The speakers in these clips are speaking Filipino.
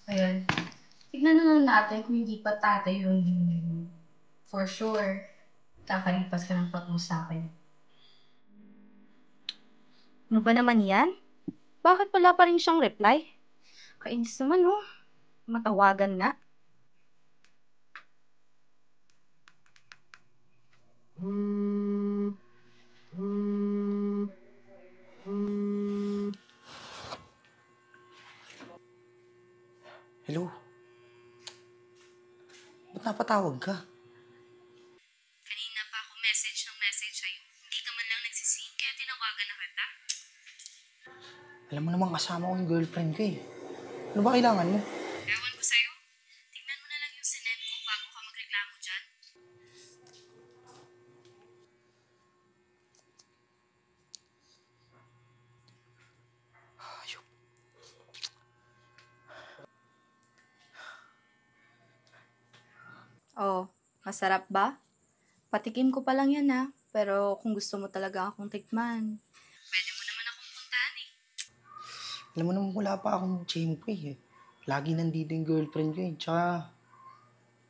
Ayun. Tignan na lang natin kung hindi pa tatay yung for sure. Kakalipas ka ng pag sa akin. Ano ba naman yan? Bakit wala pa rin siyang reply? Kainis naman, oh. Matawagan nga. Hello? Ba't napatawag ka? Kanina pa ako message ng message sa'yo. Hindi ka man lang nagsising, kaya tinawagan na kita. Alam mo naman kasama ko yung girlfriend ko eh. Ano ba kailangan mo? Ewan ko sa'yo. Tingnan mo na lang yung sinend ko bago ka magreklamo dyan. Ayop. Oh, masarap ba? Patikim ko pa lang yan ha. Pero kung gusto mo talaga akong tikman, pwede mo naman akong puntahan eh. Alam mo naman wala pa akong tiyempo eh. Lagi nandito yung girlfriend ko eh. Tsaka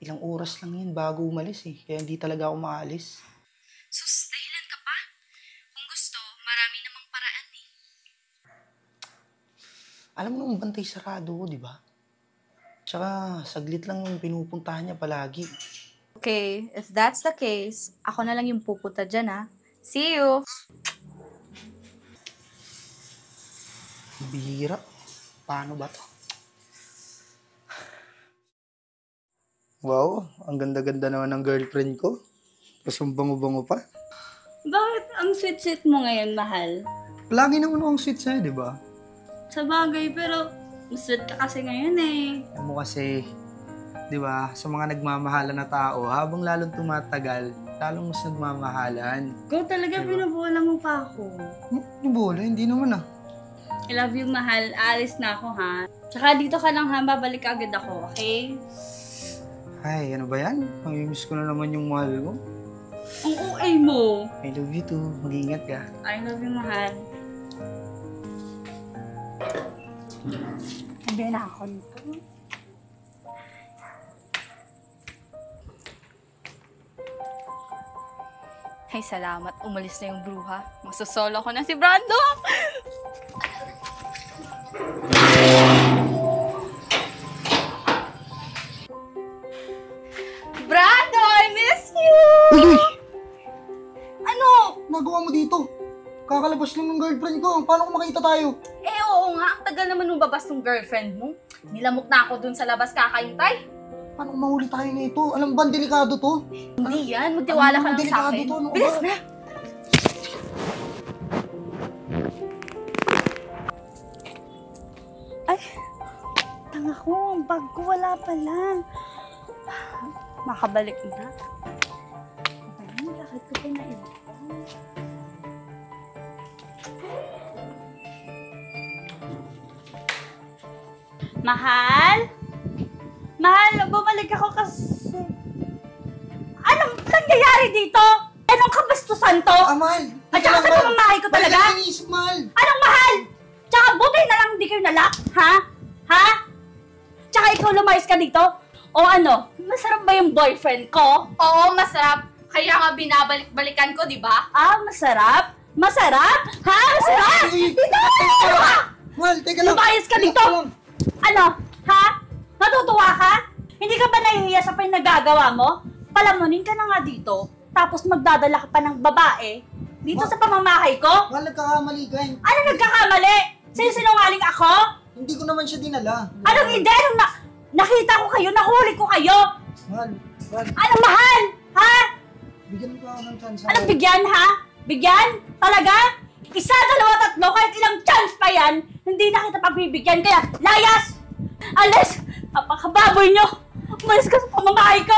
ilang oras lang yan bago umalis eh. Kaya hindi talaga ako maalis. Sus, dahilan ka pa? Kung gusto, marami namang paraan eh. Alam mo naman bantay sarado ko, di ba? Tsaka saglit lang yung pinupuntahan niya palagi. Okay, if that's the case, ako na lang yung pupunta dyan ha. See you! Bihira. Paano ba to? Wow, ang ganda-ganda naman ng girlfriend ko. Tapos ang bango-bango pa. Bakit ang sweet-sweet mo ngayon, mahal? Lagi naman akong sweet sa'yo, di ba? Sa bagay, pero sweet ka kasi ngayon eh. Alam mo kasi, di ba, sa mga nagmamahalan na tao, habang lalong tumatagal, lalong mas nagmamahalan. Ikaw talaga, Diba? pinubola mo pa ako. Bola, hindi naman ah. I love you, mahal. Aalis na ako, ha? Tsaka dito ka lang, ha? Babalik agad ako, okay? Ay, ano ba yan? Mamimiss ko na naman yung mahal ko. Ang OA mo. I love you too. Mag-iingat ka. I love you, mahal. Sabi na ako nito. Ay, salamat. Umalis na yung bruha. Masosolo ko na si Brando! Brando, I miss you! Uy! Ano? Nagawa mo dito? Kakalabas lang ng girlfriend ko. Paano kung makita tayo? Eh, oo nga. Ang tagal naman nung babas ng girlfriend mo. Nilamok na ako dun sa labas kakahintay. Paano kung mahuli tayo nito? Alam ba, delikado to? Hindi yan. Magtiwala ka Ano, lang sa delikado akin. to, ano ka Bilis ba? na! Ay, tanga ko. Ang bag ko wala pa lang. Makabalik na. Ay, bakit ko pa na ito? Mahal? Mahal, bumalik ako kasi... Anong nangyayari dito? Anong kabastusan to? Mahal! At saka sa pamamahay ko talaga? Bakit iniisip, mahal? Anong mahal? Tsaka buti na lang hindi kayo nalak, ha? Ha? Tsaka ikaw lumayas ka dito? O ano, masarap ba yung boyfriend ko? Oo, masarap. Kaya nga binabalik-balikan ko, di ba? Ah, masarap? Masarap? Ha? Masarap? Uy! Dito! Mahal, teka lang. Lumayas ka Teka dito! lang. Ano? Ha? Natutuwa ka? Hindi ka ba nahihiya sa pinagagawa mo? Palamunin ka na nga dito, tapos magdadala ka pa ng babae dito sa pamamahay ko? Mahal, nagkakamali ka. Ano nagkakamali? Sinungaling ako? Hindi ko naman siya dinala. Anong hindi? Nakita ko kayo, nahuli ko kayo! Mahal, mahal. Anong mahal? Ha? Bigyan mo ako ng chance. Anong bigyan, ha? Bigyan? Talaga? Isa, dalawa, tatlo, kahit ilang chance pa yan, hindi na kita pagbibigyan. Kaya, layas! Alis! Napakababoy nyo! Umalis ka sa pamamahay ko!